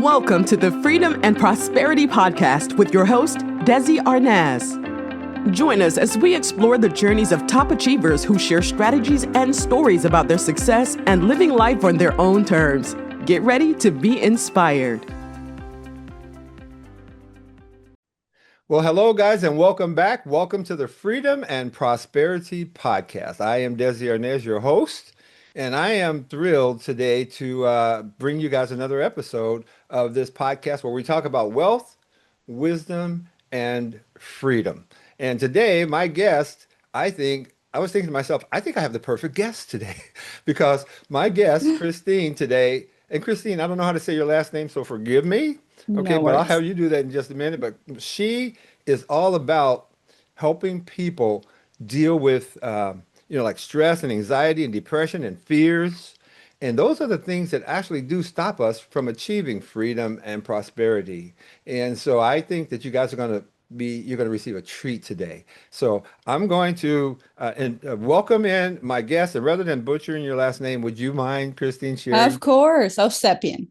Welcome to the Freedom and Prosperity Podcast with your host, Desi Arnaz. Join us as we explore the journeys of top achievers who share strategies and stories about their success and living life on their own terms. Get ready to be inspired. Well, hello, guys, and welcome back. Welcome to the Freedom and Prosperity Podcast. I am Desi Arnaz, your host, and I am thrilled today to bring you guys another episode of this podcast where we talk about wealth, wisdom, and freedom. And today, my guest, I was thinking to myself, I think I have the perfect guest today because my guest, Kristine, today, and Kristine, I don't know how to say your last name, so forgive me. Okay, but I'll have you do that in just a minute. But she is all about helping people deal with, like stress and anxiety and depression and fears. And those are the things that actually do stop us from achieving freedom and prosperity. And so I think that you guys are going to you're going to receive a treat today. So I'm going to welcome in my guest. And rather than butchering your last name, would you mind, Kristine, sharing? Of course, Ovsepian.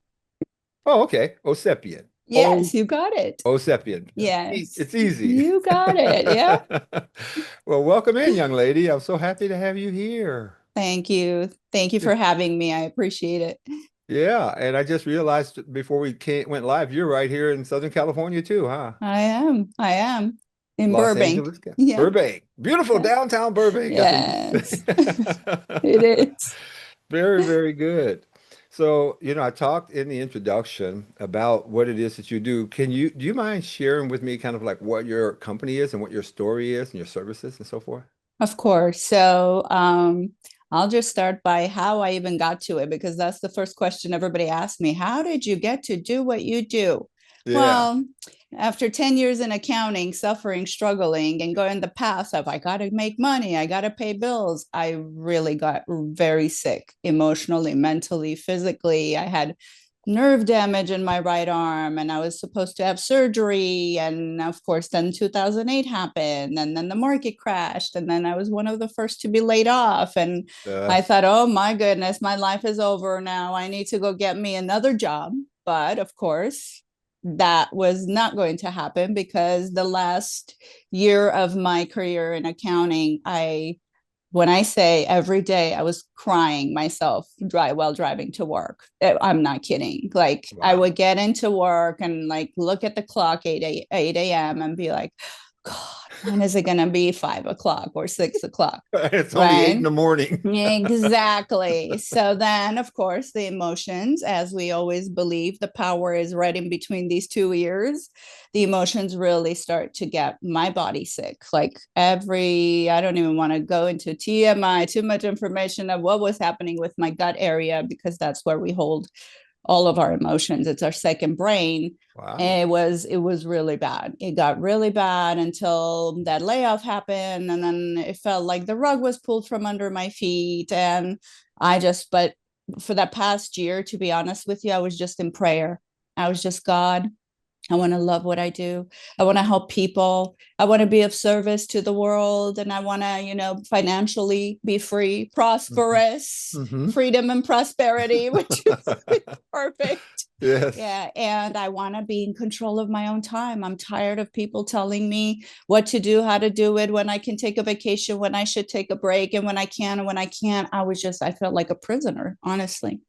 Oh, okay. Ovsepian. Yes, you got it. Ovsepian. Yes. It's easy. You got it. Yeah. Well, welcome in, young lady. I'm so happy to have you here. Thank you. Thank you for having me. I appreciate it. Yeah. And I just realized before we went live, you're right here in Southern California too, huh? I am in Los Burbank. Angeles. Yeah. Burbank. Beautiful downtown Burbank. Yes. It is. Very, very good. So, I talked in the introduction about what it is that you do. Do you mind sharing with me kind of like what your company is and what your story is and your services and so forth? Of course. So, I'll just start by how I even got to it, because that's the first question everybody asks me. How did you get to do what you do? Yeah. Well, after 10 years in accounting, suffering, struggling, and going the path of I got to make money, I got to pay bills, I really got very sick emotionally, mentally, physically. I had nerve damage in my right arm and I was supposed to have surgery. And of course, then 2008 happened and then the market crashed. And then I was one of the first to be laid off. And I thought, oh my goodness, my life is over now. I need to go get me another job. But of course, that was not going to happen because the last year of my career in accounting, when I say every day, I was crying myself while driving to work. I'm not kidding. Like, wow. I would get into work and like look at the clock 8 a.m. and be like, God, when is it going to be 5 o'clock or 6 o'clock? It's only 8 in the morning. Exactly. So then, of course, the emotions, as we always believe, the power is right in between these two ears. The emotions really start to get my body sick. Like I don't even want to go into TMI, too much information of what was happening with my gut area, because that's where we hold all of our emotions. It's our second brain. Wow. And it was really bad. It got really bad until that layoff happened. And then it felt like the rug was pulled from under my feet. And but for that past year, to be honest with you, I was just in prayer. I was just, God, I want to love what I do. I want to help people. I want to be of service to the world. And I want to, financially be free, prosperous, freedom and prosperity, which is perfect. Yes. Yeah. And I want to be in control of my own time. I'm tired of people telling me what to do, how to do it, when I can take a vacation, when I should take a break, and when I can and when I can't. I felt like a prisoner, honestly.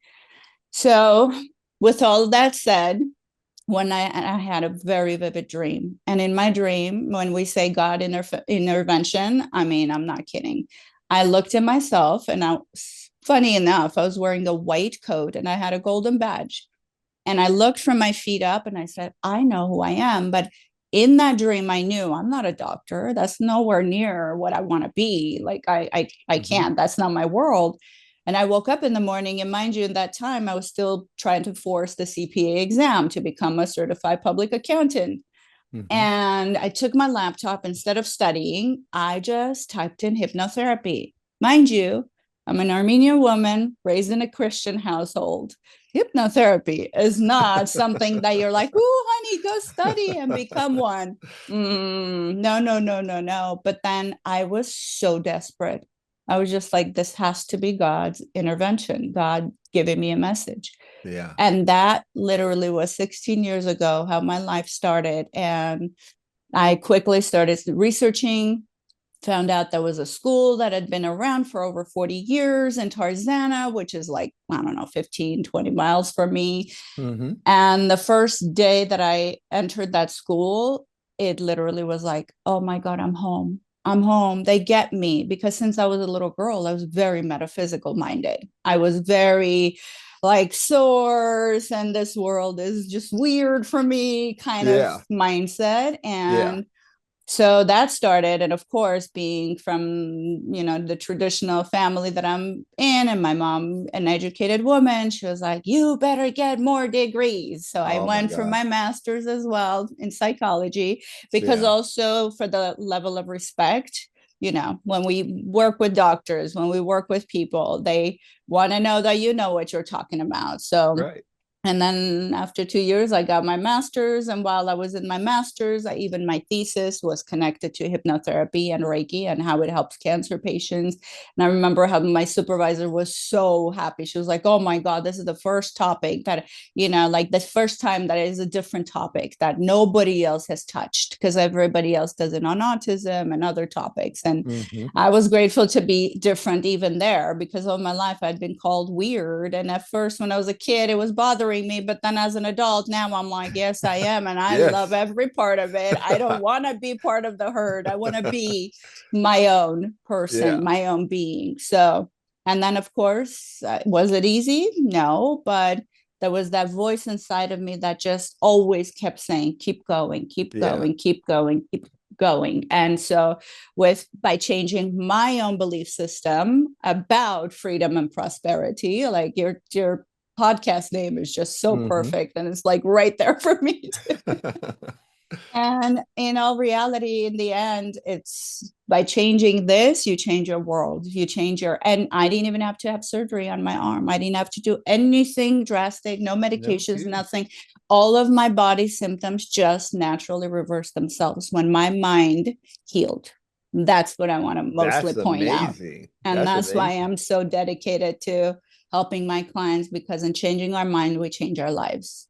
So with all that said, when I had a very vivid dream. And in my dream, when we say God intervention, I mean, I'm not kidding. I looked at myself and funny enough, I was wearing a white coat and I had a golden badge. And I looked from my feet up and I said, I know who I am. But in that dream, I knew I'm not a doctor. That's nowhere near what I want to be. Like I can't, that's not my world. And I woke up in the morning, and mind you, in that time, I was still trying to force the CPA exam to become a certified public accountant. And I took my laptop. Instead of studying, I just typed in hypnotherapy. Mind you, I'm an Armenian woman raised in a Christian household. Hypnotherapy is not something that you're like, oh, honey, go study and become one. No. But then I was so desperate. I was just like, this has to be God's intervention, God giving me a message. Yeah. And that literally was 16 years ago, how my life started. And I quickly started researching, found out there was a school that had been around for over 40 years in Tarzana, which is like, I don't know, 15, 20 miles from me. Mm-hmm. And the first day that I entered that school, it literally was like, oh my God, I'm home. I'm home. They get me, because since I was a little girl, I was very metaphysical minded. I was very like source, and this world is just weird for me kind of Yeah. mindset. Yeah. And so that started, and of course, being from, the traditional family that I'm in, and my mom an educated woman, she was like, you better get more degrees. So I Oh my went for God. my master's as well in psychology, because Yeah. also for the level of respect, when we work with doctors, when we work with people, they want to know that you know what you're talking about. So, Right. and then after 2 years, I got my master's. And while I was in my master's, my thesis was connected to hypnotherapy and Reiki and how it helps cancer patients. And I remember how my supervisor was so happy. She was like, oh my God, this is the first topic that, like the first time that is a different topic that nobody else has touched, because everybody else does it on autism and other topics. And Mm-hmm. I was grateful to be different even there, because all my life I'd been called weird. And at first, when I was a kid, it was bothering me. But then as an adult, now I'm like, yes, I am. And I love Yes. every part of it. I don't want to be part of the herd. I want to be my own person, Yeah. my own being. So, and then of course, was it easy? No, but there was that voice inside of me that just always kept saying, keep going, keep Yeah. going, keep going, keep going. And so by changing my own belief system about freedom and prosperity, like your podcast name is just so Mm-hmm. perfect, and it's like right there for me too. And in all reality, in the end, it's by changing this, you change your world, you change and I didn't even have to have surgery on my arm. I didn't have to do anything drastic, no No medications, kidding. nothing. All of my body symptoms just naturally reversed themselves when my mind healed. That's what I want to mostly That's point out. amazing. And That's that's why amazing. I'm so dedicated to helping my clients, because in changing our mind, we change our lives.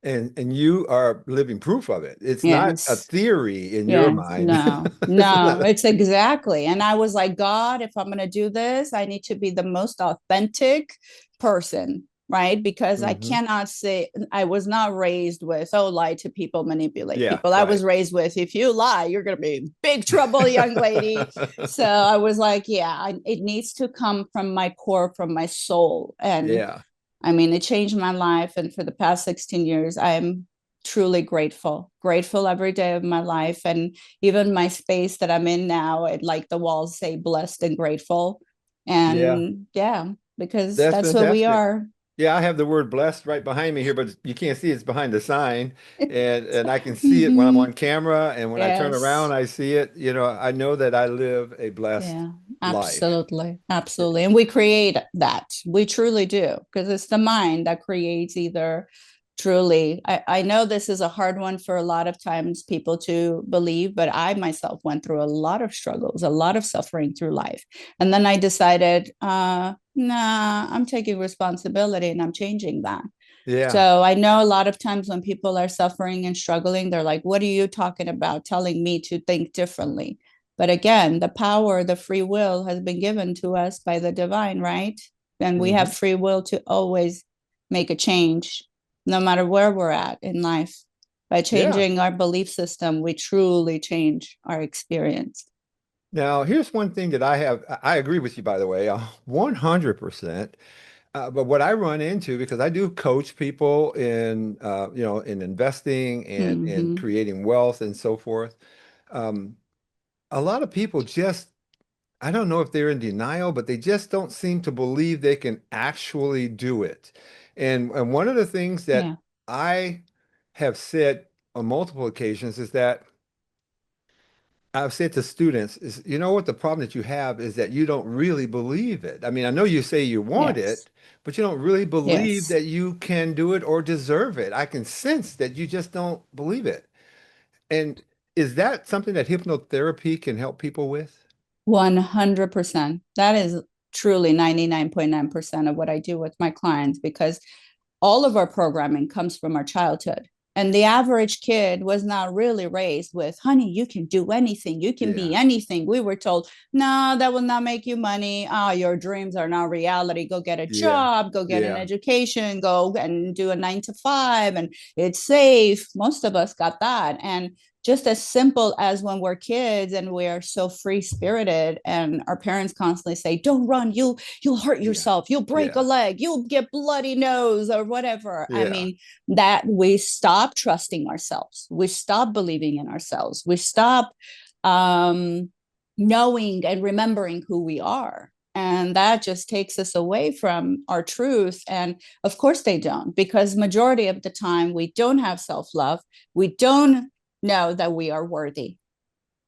And you are living proof of it. It's not a Yes. theory in your Yes, mind. no, It's no, not. it's exactly. And I was like, God, if I'm going to do this, I need to be the most authentic person, right? Because I Mm-hmm. cannot say, I was not raised with, oh, lie to people, manipulate Yeah, people. I right. was raised with, if you lie, you're going to be in big trouble, young lady. So I was like, yeah, it needs to come from my core, from my soul. And Yeah. I mean, it changed my life. And for the past 16 years, I'm truly grateful every day of my life. And even my space that I'm in now, like the walls say blessed and grateful. Yeah. And yeah, because That's that's what we fantastic. are. Yeah, I have the word blessed right behind me here, but you can't see it's behind the sign. And I can see it when I'm Mhm. on camera, and when I turn around, Yes. I see it. I know that I live a blessed Yeah, life. absolutely. Absolutely. And we create that. We truly do, because it's the mind that creates either truly. I know this is a hard one for a lot of times people to believe, but I myself went through a lot of struggles, a lot of suffering through life. And then I decided, nah, I'm taking responsibility and I'm changing that. Yeah. So I know a lot of times when people are suffering and struggling, they're like, what are you talking about? Telling me to think differently. But again, the power, the free will has been given to us by the divine, right? And we Hmm. have free will to always make a change, no matter where we're at in life. By Yeah. changing our belief system, we truly change our experience. Now, here's one thing that I agree with you, by the way, 100%. But what I run into, because I do coach people in investing and in Mm-hmm. creating wealth and so forth. Um, a lot of people just, I don't know if they're in denial, but they just don't seem to believe they can actually do it. And one of the things that Yeah. I have said on multiple occasions is that I've said to students is, what the problem that you have is that you don't really believe it. I mean, I know you say you want Yes. it, but you don't really believe Yes. that you can do it or deserve it. I can sense that you just don't believe it. And is that something that hypnotherapy can help people with? 100%. That is truly 99.9% of what I do with my clients, because all of our programming comes from our childhood. And the average kid was not really raised with, honey, you can do anything. You can be anything. We were told, no, that will not make you money. Oh, your dreams are not reality. Go get a job, go get an education, go and do a 9 to 5, and it's safe. Most of us got that. And just as simple as when we're kids and we're so free spirited and our parents constantly say, don't run, you'll hurt yourself, you'll break a leg, you'll get bloody nose or whatever. I mean, that we stop trusting ourselves, we stop believing in ourselves, we stop knowing and remembering who we are. And that just takes us away from our truth. And of course they don't, because majority of the time we don't have self-love. We don't know that we are worthy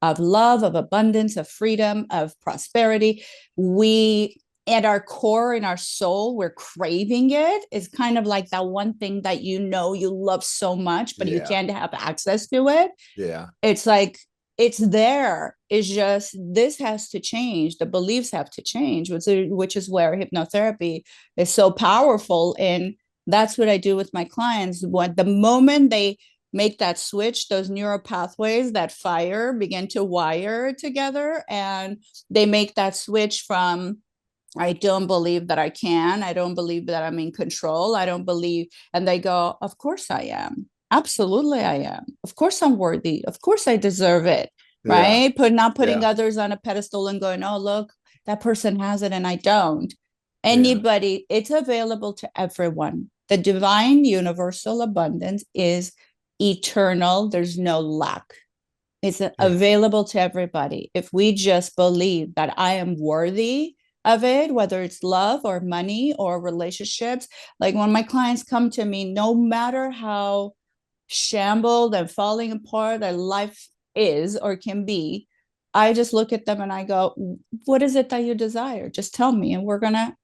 of love, of abundance, of freedom, of prosperity. We, at our core, in our soul, we're craving it. It's kind of like that one thing that you know you love so much, but you can't have access to it. It's like, it's there. It's just, this has to change. The beliefs have to change, which is where hypnotherapy is so powerful. And that's what I do with my clients. When the moment they make that switch, those neural pathways that fire begin to wire together, and they make that switch from, I don't believe that I can, I don't believe that I'm in control, I don't believe, and they go, of course I am. Absolutely I am. Of course I'm worthy. Of course I deserve it. Right? Not putting others on a pedestal and going, oh, look, that person has it and I don't. Anybody, it's available to everyone. The divine universal abundance is eternal. There's no lack. It's available to everybody. If we just believe that I am worthy of it, whether it's love or money or relationships. Like when my clients come to me, no matter how shambled and falling apart their life is or can be, I just look at them and I go, what is it that you desire? Just tell me, and we're going to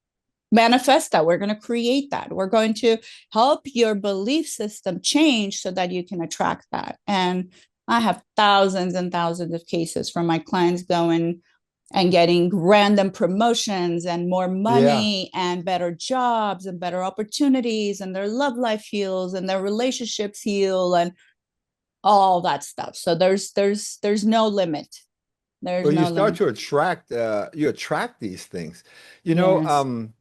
manifest that. We're going to create that. We're going to help your belief system change so that you can attract that. And I have thousands and thousands of cases from my clients going and getting random promotions and more money and better jobs and better opportunities, and their love life heals and their relationships heal and all that stuff. So there's no limit. There's you no start limit. to attract you attract these things. You know,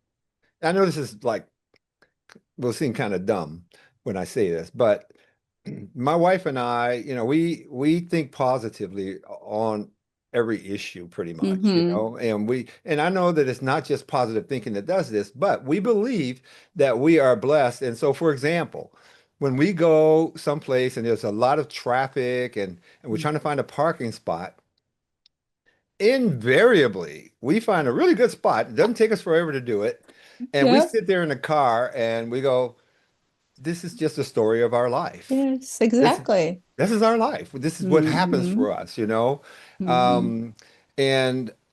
I know this is like, will seem kind of dumb when I say this, but my wife and I, you know, we think positively on every issue pretty much, you know, and I know that it's not just positive thinking that does this, but we believe that we are blessed. And so, for example, when we go someplace and there's a lot of traffic and we're trying to find a parking spot, invariably we find a really good spot. It doesn't take us forever to do it. And we sit there in the car and we go, this is just a story of our life. Yes, exactly. This is our life. This is what happens for us, you know? And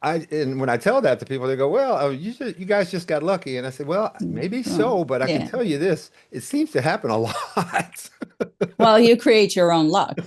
when I tell that to people, they go, well, oh, you guys just got lucky. And I said, well, maybe so, but I can tell you this, it seems to happen a lot. Well, you create your own luck.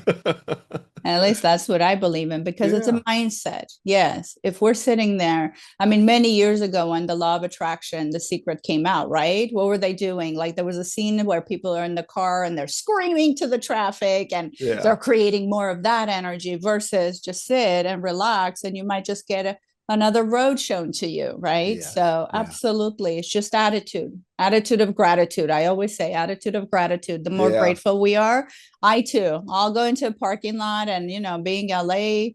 At least that's what I believe in, because it's a mindset. Yes. If we're sitting there, I mean, many years ago when the law of attraction, The Secret came out, right? What were they doing? Like there was a scene where people are in the car and they're screaming to the traffic and they're creating more of that energy versus just sit and relax, and you might just get another road shown to you, right? So absolutely, it's just attitude of gratitude. I always say attitude of gratitude. The more grateful we are, I'll go into a parking lot and, you know, being LA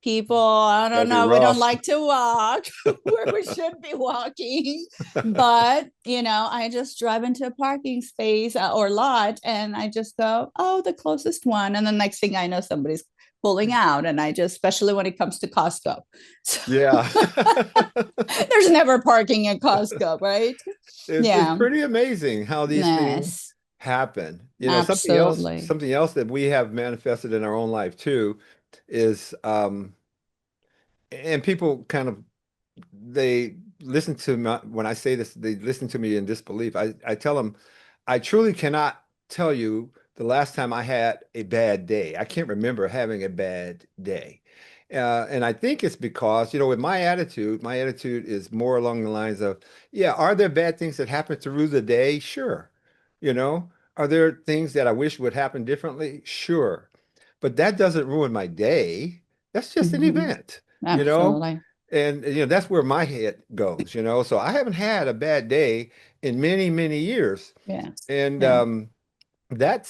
people, I don't know, we don't like to walk where we should be walking, but, you know, I just drive into a parking space or lot and I just go, oh, the closest one. And the next thing I know, somebody's pulling out, and I just, especially when it comes to Costco. So, there's never parking at Costco, right? It's pretty amazing how these things happen. You know, something else that we have manifested in our own life too is, and people kind of, they listen to me when I say this, they listen to me in disbelief. I tell them, I truly cannot tell you the last time I had a bad day. I can't remember having a bad day. And I think it's because, you know, with my attitude is more along the lines of, are there bad things that happen through the day? Sure. You know, are there things that I wish would happen differently? Sure. But that doesn't ruin my day. That's just an Mhm. event, you know? Absolutely. And that's where my head goes, So I haven't had a bad day in many, many years. Yes. And Yeah. that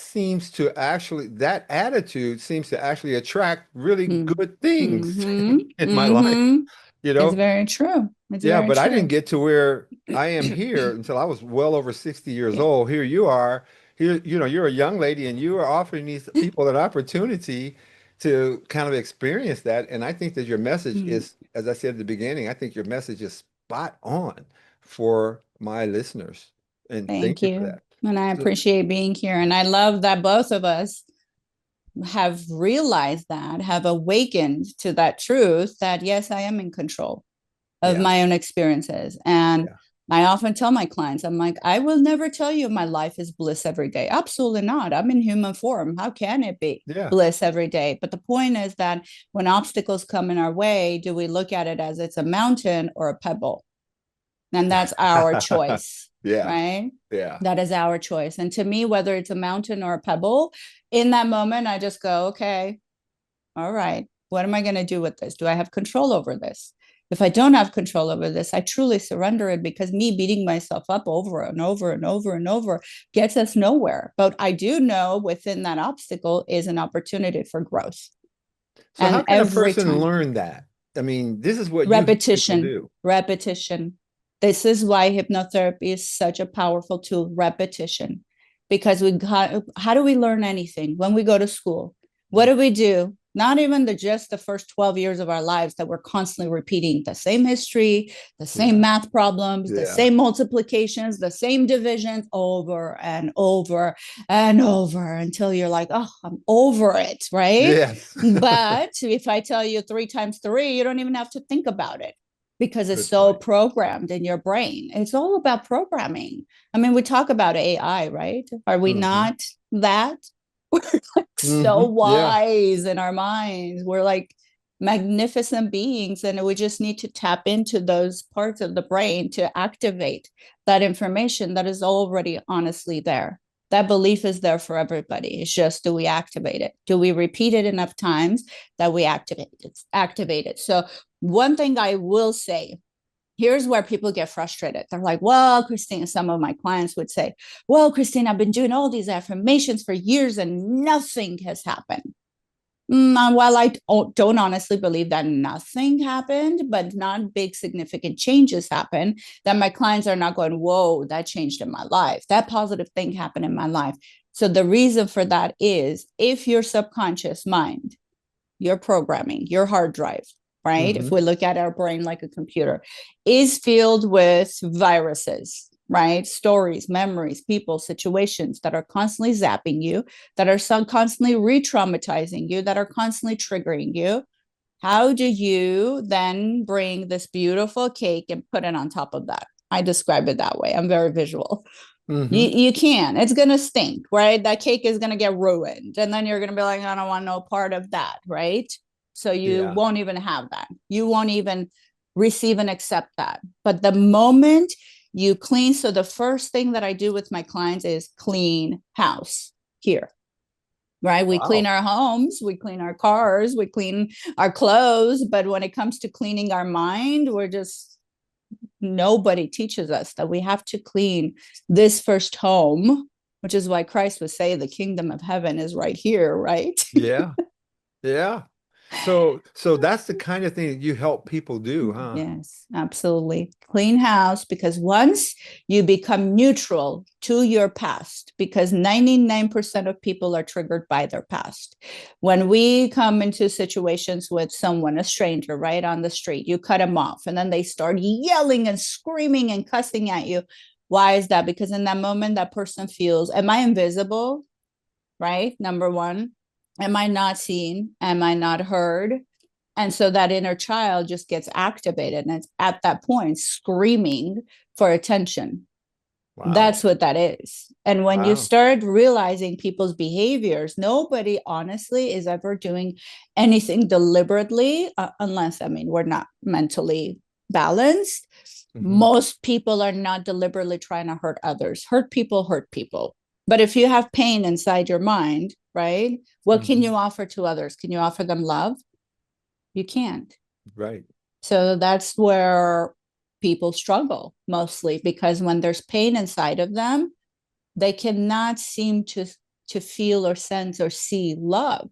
attitude seems to actually attract really Mm. good things Mm-hmm. in my life, Mm-hmm. you It's know? very true. It's Yeah, very but I didn't true. get to where I am here until I was well over 60 years Yeah. old. Here you are. Here, you're a young lady and you are offering these people an opportunity to kind of experience that. And I think that your message Mm. is, as I said at the beginning, I think your message is spot on for my listeners. And thank Thank you for you. that. And I So, appreciate being here. And I love that both of us have realized that, have awakened to that truth that, yes, I am in control of yeah, my own experiences. And yeah, I often tell my clients, I'm like, I will never tell you my life is bliss every day. Absolutely not. I'm in human form. How can it be yeah. bliss every day? But the point is that when obstacles come in our way, do we look at it as it's a mountain or a pebble? And that's our choice, Yeah, right? yeah. That is our choice. And to me, whether it's a mountain or a pebble, in that moment, I just go, okay, all right, what am I going to do with this? Do I have control over this? If I don't have control over this, I truly surrender it, because me beating myself up over and over and over and over gets us nowhere. But I do know within that obstacle is an opportunity for growth. So how And can a every person time, learn that? I mean, this is what you help people repetition, do. repetition. This is why hypnotherapy is such a powerful tool, repetition. Because how do we learn anything when we go to school? What do we do? Not even just the first 12 years of our lives that we're constantly repeating the same history, the same Yeah, math problems, the yeah. same multiplications, the same divisions over and over and over until you're like, oh, I'm over it, right? Yes. But if I tell you 3 times 3, you don't even have to think about it, because it's Good so point. programmed in your brain. It's all about programming. I mean, we talk about AI, right? Are we Hmm. not that? We're like so Yeah. wise in our minds. We're like magnificent beings, and we just need to tap into those parts of the brain to activate that information that is already honestly there. That belief is there for everybody. It's just, do we activate it? Do we repeat it enough times that we activate it? So one thing I will say, here's where people get frustrated. They're like, well, Kristine, some of my clients would say, well, Kristine, I've been doing all these affirmations for years and nothing has happened. While I don't honestly believe that nothing happened, but not big significant changes happen, that my clients are not going, whoa, that changed in my life. That positive thing happened in my life. So the reason for that is, if your subconscious mind, your programming, your hard drive, right? If Hmm. we look at our brain like a computer, is filled with viruses, right? Stories, memories, people, situations that are constantly zapping you, that are constantly re traumatizing you, that are constantly triggering you. How do you then bring this beautiful cake and put it on top of that? I describe it that way. I'm very visual. You, Hmm. you can. It's going to stink, right? That cake is going to get ruined. And then you're going to be like, I don't want no part of that, right? So you Yeah. won't even have that. You won't even receive and accept that. But the moment you clean, so the first thing that I do with my clients is clean house here, right? We clean Wow. our homes, we clean our cars, we clean our clothes. But when it comes to cleaning our mind, we're just, nobody teaches us that we have to clean this first home, which is why Christ would say the kingdom of heaven is right here, right? Yeah. Yeah. So that's the kind of thing that you help people do, huh? Yes, absolutely. Clean house, because once you become neutral to your past, because 99% of people are triggered by their past. When we come into situations with someone, a stranger, right on the street, you cut them off and then they start yelling and screaming and cussing at you. Why is that? Because in that moment, that person feels, am I invisible? Right? Number one, am I not seen? Am I not heard? And so that inner child just gets activated, and it's at that point screaming for attention. Wow. That's what that is. And when you Wow. start realizing people's behaviors, nobody honestly is ever doing anything deliberately, unless, I mean, we're not mentally balanced. Hmm. Most people are not deliberately trying to hurt others. Hurt people hurt people. But if you have pain inside your mind, right? What can Mhm. you offer to others? Can you offer them love? You can't. Right. So that's where people struggle mostly, because when there's pain inside of them, they cannot seem to feel or sense or see love.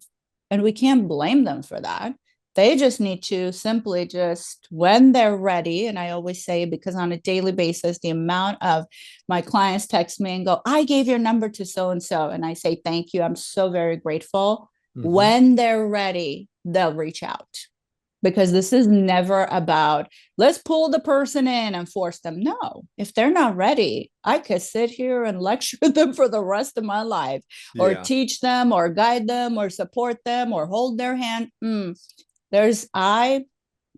And we can't blame them for that. They just need to simply just, when they're ready, and I always say, because on a daily basis, the amount of my clients text me and go, I gave your number to so and so. And I say, thank you. I'm so very grateful. Mhm. When they're ready, they'll reach out. Because this is never about, let's pull the person in and force them. No, if they're not ready, I could sit here and lecture them for the rest of my life, or Yeah. teach them, or guide them, or support them, or hold their hand.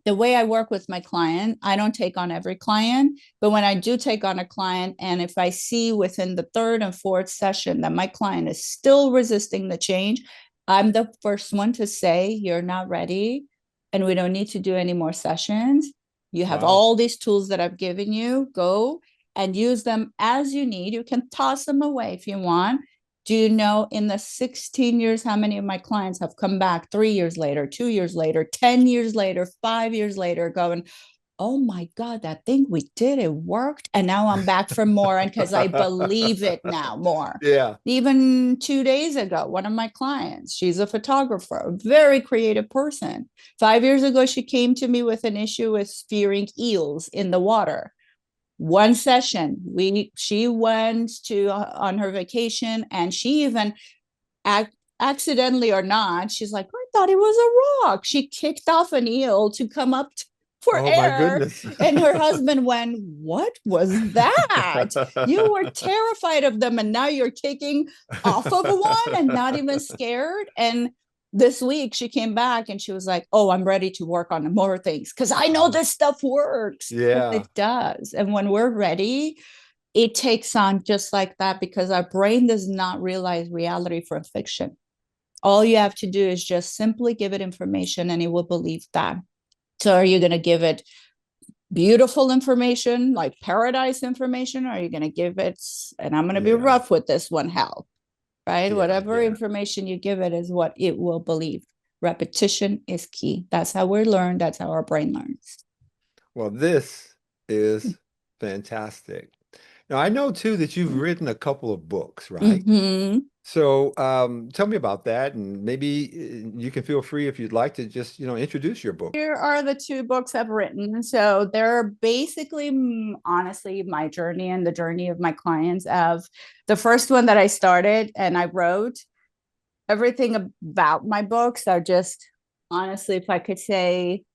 The way I work with my client, I don't take on every client, but when I do take on a client, and if I see within the third and fourth session that my client is still resisting the change, I'm the first one to say, you're not ready, and we don't need to do any more sessions. You have Wow. all these tools that I've given you. Go and use them as you need. You can toss them away if you want. Do you know, in the 16 years, how many of my clients have come back 3 years later, 2 years later, 10 years later, 5 years later, going, oh my God, that thing we did, it worked. And now I'm back for more. And because I believe it now more. Yeah. Even 2 days ago, one of my clients, she's a photographer, a very creative person. 5 years ago, she came to me with an issue with fearing eels in the water. One session, she went to on her vacation, and she even accidentally or not, she's like, I thought it was a rock. She kicked off an eel to come up for Oh my air. goodness. And her husband went, what was that? You were terrified of them, and now you're kicking off of one and not even scared. And this week she came back and she was like, oh, I'm ready to work on more things because I know this stuff works. Yeah. It does. And when we're ready, it takes on just like that, because our brain does not realize reality from fiction. All you have to do is just simply give it information and it will believe that. So are you going to give it beautiful information, like paradise information? Or are you going to give it, and I'm going to be rough with this one, hell, right? Whatever information you give it is what it will believe. Repetition is key. That's how we learn. That's how our brain learns. Well, this is fantastic. Now, I know too that you've written a couple of books, right? Mm-hmm. So tell me about that, and maybe you can feel free if you'd like to just, introduce your book. Here are the 2 books I've written. So they're basically, honestly, my journey and the journey of my clients. Of the first one that I started and I wrote, everything about my books are just, honestly, if I could say,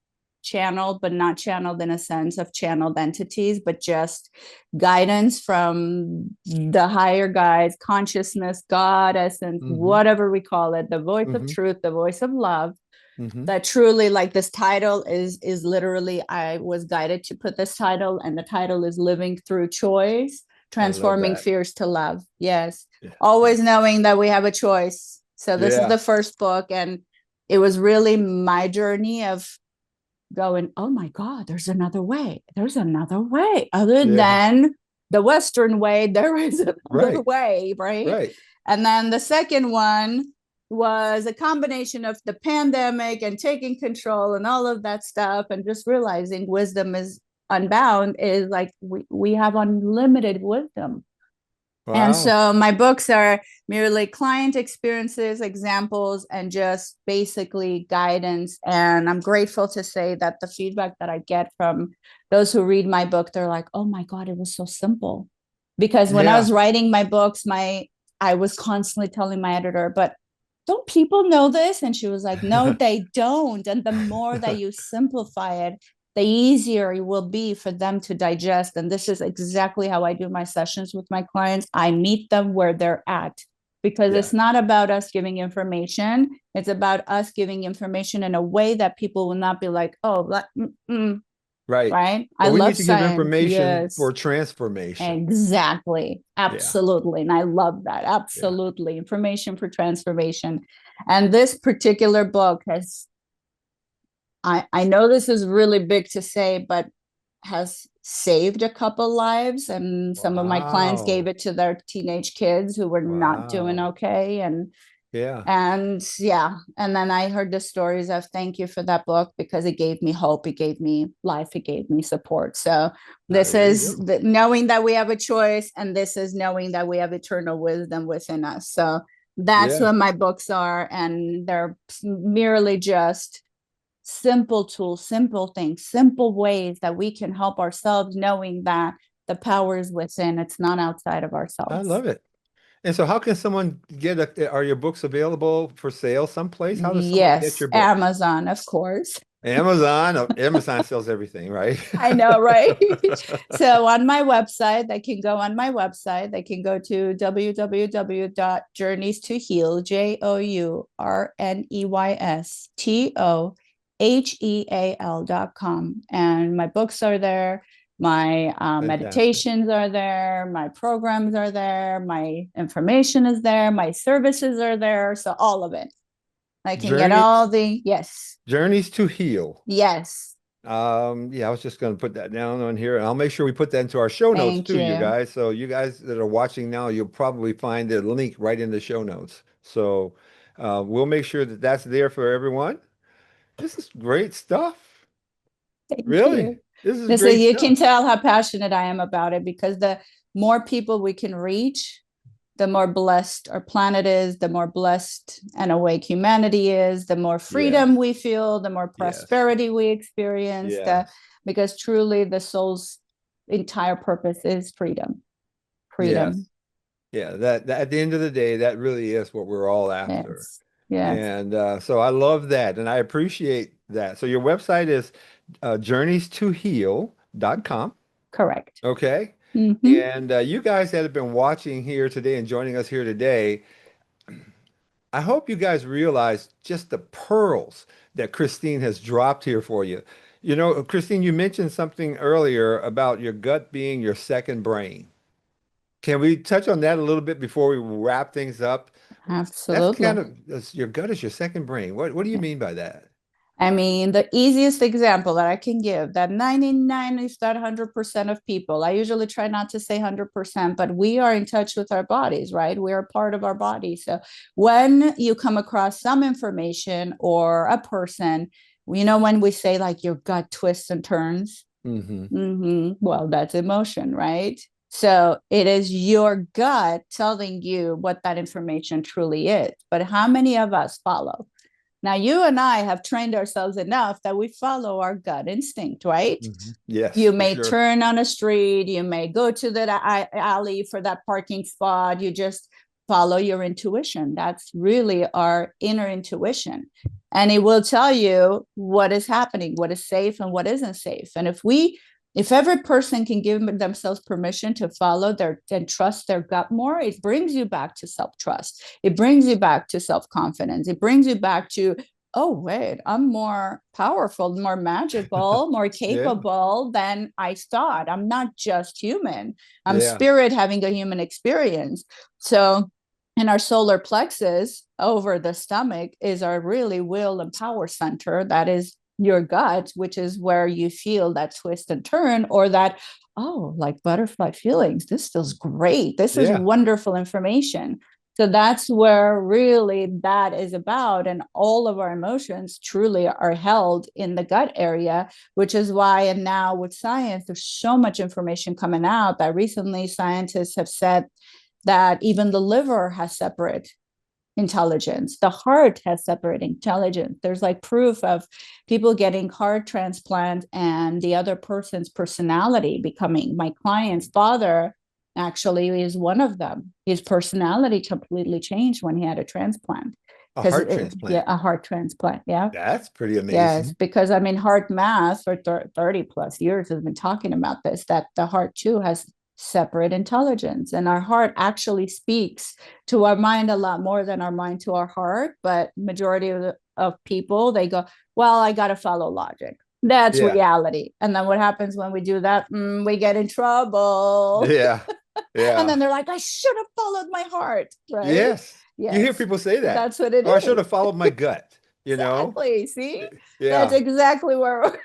channeled, but not channeled in a sense of channeled entities, but just guidance from the higher guides, consciousness, God, essence, whatever we call it, the voice of truth, the voice of love. That truly, like, this title is literally, I was guided to put this title, and the title is Living Through Choice, Transforming Fears to Love. Yes. Yeah. Always knowing that we have a choice. So this is the first book, and it was really my journey of going, oh my God, there's another way. There's another way other than the Western way. There is another way, right? And then the second one was a combination of the pandemic and taking control and all of that stuff, and just realizing wisdom is unbound, is like we have unlimited wisdom. Wow. And so my books are merely client experiences, examples, and just basically guidance. And I'm grateful to say that the feedback that I get from those who read my book, they're like, oh my God, it was so simple. Because when I was writing my books, I was constantly telling my editor, but don't people know this? And she was like, no, they don't. And the more that you simplify it, the easier it will be for them to digest. And this is exactly how I do my sessions with my clients. I meet them where they're at, because it's not about us giving information. It's about us giving information in a way that people will not be like, oh, right. Well, I we love need to give information for transformation. Exactly. Absolutely. And I love that. Absolutely. Information for transformation. And this particular book has, I know this is really big to say, but has saved a couple lives, and some of my clients gave Wow. it to their teenage kids who were not doing Wow. okay. Yeah. And yeah, and then I heard the stories of thank you for that book, because it gave me hope, it gave me life, it gave me support. So this There you is go. knowing that we have a choice, and this is knowing that we have eternal wisdom within us. So that's Yeah. what my books are, and they're merely just simple tools, simple things, simple ways that we can help ourselves, knowing that the power is within, it's not outside of I ourselves. love it. And so how can someone are your books available for sale someplace? How does someone get Yes, your books? Amazon, of course. Amazon sells everything, right? I know, right? So on my website, they can go on my website. They can go to www.journeystoheal, JOURNEYSTOHEAL.com. And my books are there. My Fantastic. meditations are there. My programs are there. My information is there. My services are there. So all of it. I can get all Journeys, yes, Journeys to Heal. yes. Yeah, I was just going to put that down on here, and I'll make sure we put that into our show notes Thank too, you you. guys. So you guys that are watching now, you'll probably find the link right in the show notes. So we'll make sure that that's there for everyone. This is great stuff. Thank Really, you. this is Listen, great you can stuff. tell how passionate I am about it, because the more people we can reach, the more blessed our planet is, the more blessed and awake humanity is, the more freedom Yes, we feel, the more yes, prosperity we experience, yes, because truly the soul's entire purpose is freedom. yes. Freedom. Yeah, that at the end of the day, that really is what we're all after. Yes. Yes. And so I love that and I appreciate that. So your website is journeystoheal.com. Correct. Okay. Mm-hmm. And you guys that have been watching here today and joining us here today, I hope you guys realize just the pearls that Kristine has dropped here for you. You know, Kristine, you mentioned something earlier about your gut being your second brain. Can we touch on that a little bit before we wrap things up? That's kind Absolutely. of your gut is your second brain. What do you mean by that? I mean, the easiest example that I can give, that 99, if not 100% of people, I usually try not to say 100%, but we are in touch with our bodies, right? We are part of our body. So when you come across some information or a person, you know, when we say like your gut twists and turns, Hmm. well, that's emotion, right? So it is your gut telling you what that information truly is. But how many of us follow? Now, you and I have trained ourselves enough that we follow our gut instinct, right? Yes, You for may sure. turn on a street, you may go to the alley for that parking spot. You just follow your intuition. That's really our inner intuition. And it will tell you what is happening, what is safe and what isn't safe. And if every person can give themselves permission to follow their and trust their gut more, it brings you back to self-trust. It brings you back to self-confidence. It brings you back to, oh, wait, I'm more powerful, more magical, more Yeah, capable than I thought. I'm not just human. I'm yeah, spirit having a human experience. So in our solar plexus over the stomach is our really will and power center. That is your gut, which is where you feel that twist and turn, or that, oh, like butterfly feelings. This feels great. This is yeah. wonderful information. So that's where really that is about. And all of our emotions truly are held in the gut area, which is why, and now with science, there's so much information coming out that recently scientists have said that even the liver has separate intelligence. The heart has separate intelligence. There's like proof of people getting heart transplant and the other person's personality becoming. My client's father actually is one of them. His personality completely changed when he had a transplant. A Because heart transplant. yeah, a heart transplant. Yeah. That's pretty Yes, amazing. because I mean, heart math for 30 plus years has been talking about this, that the heart too has separate intelligence. And our heart actually speaks to our mind a lot more than our mind to our heart. But majority of people, they go, well, I got to follow logic. That's Yeah, reality. And then what happens when we do that? We get in trouble. yeah, And yeah. then they're like, I should have followed my heart, right? Yes. You hear Yes, people say that. that's what it Or I should is. have followed my gut, you know? Exactly. See, that's Yeah. exactly where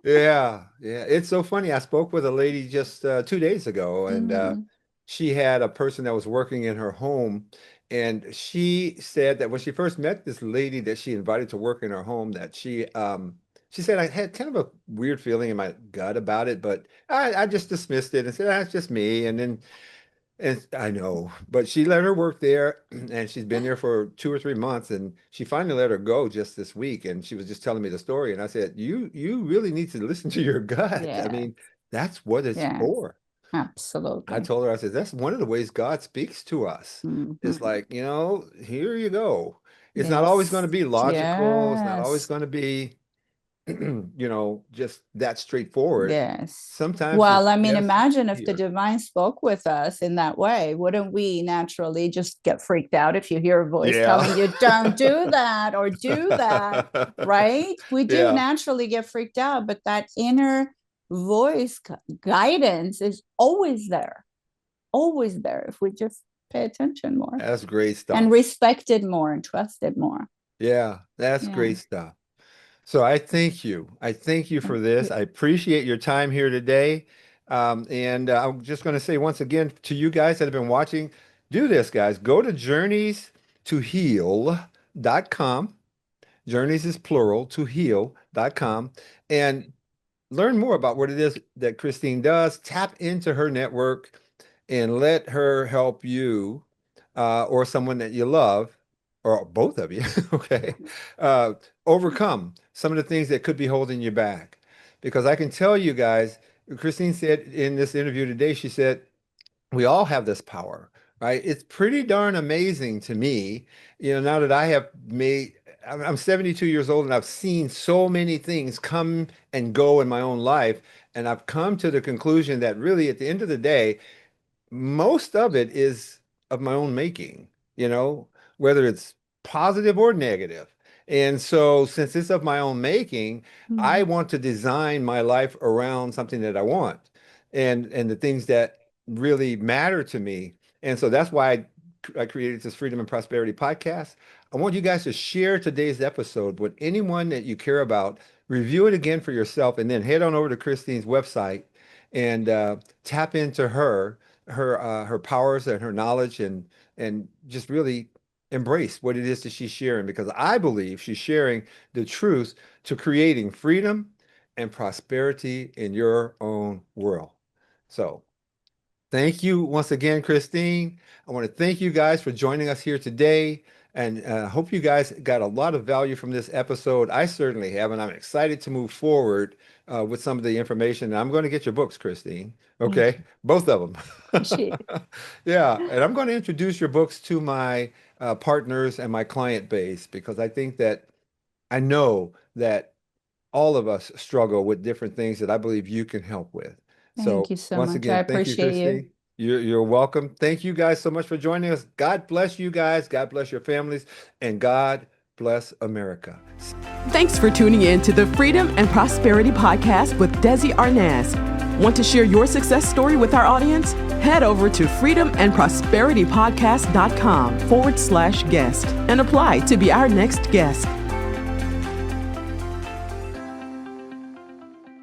Yeah, yeah. It's so funny. I spoke with a lady just 2 days ago, and Mhm. she had a person that was working in her home, and she said that when she first met this lady that she invited to work in her home, that she said I had kind of a weird feeling in my gut about it, but I just dismissed it and said, it's just me. And I know, but she let her work there, and she's been there for 2 or 3 months, and she finally let her go just this week. And she was just telling me the story, and I said, "You really need to listen to your gut. I Yeah, mean, that's what it's yes, for." I absolutely. told her, I said, "That's one of the ways God speaks to us. It's Mhm. like, here you go. It's not always going to Yes, be logical. It's not always yes, going to be, just that straightforward. yes. Sometimes Well, it's I mean, just imagine if the here." divine spoke with us in that way. Wouldn't we naturally just get freaked out if you hear a voice Yeah. telling you, don't do that or do that, right? We do Yeah. naturally get freaked out, but that inner voice guidance is always there if we just pay attention more That's great and stuff. respect it more and trust it more. Yeah, that's Yeah. great stuff. So I thank you. I thank you for Thank this. you. I appreciate your time here today. And I'm just going to say once again to you guys that have been watching, do this, guys. Go to journeystoheal.com. Journeys is plural, to heal.com. And learn more about what it is that Kristine does. Tap into her network and let her help you or someone that you love, or both of you, okay, uh, overcome some of the things that could be holding you back. Because I can tell you guys, Kristine said in this interview today, she said, we all have this power, right? It's pretty darn amazing to me, now that I have made, I'm 72 years old and I've seen so many things come and go in my own life. And I've come to the conclusion that really at the end of the day, most of it is of my own making, whether it's positive or negative. And so, since it's of my own making, I Mhm. want to design my life around something that I want and the things that really matter to me. And so that's why I created this Freedom and Prosperity podcast. I want you guys to share today's episode with anyone that you care about, review it again for yourself, and then head on over to Kristine's website and tap into her powers and her knowledge and just really embrace what it is that she's sharing, because I believe she's sharing the truth to creating freedom and prosperity in your own world. So thank you once again, Kristine. I want to thank you guys for joining us here today. And hope you guys got a lot of value from this episode. I certainly have, and I'm excited to move forward with some of the information. And I'm going to get your books, Kristine. Thank Okay, you. both of them. Appreciate it. Yeah, and I'm going to introduce your books to my partners and my client base, because I think that I know that all of us struggle with different things that I believe you can help with. Thank So you so once much. I again, thank you, appreciate you. Kristine. You're welcome. Thank you guys so much for joining us. God bless you guys. God bless your families, and God bless America. Thanks for tuning in to the Freedom and Prosperity Podcast with Desi Arnaz. Want to share your success story with our audience? Head over to freedomandprosperitypodcast.com/guest and apply to be our next guest.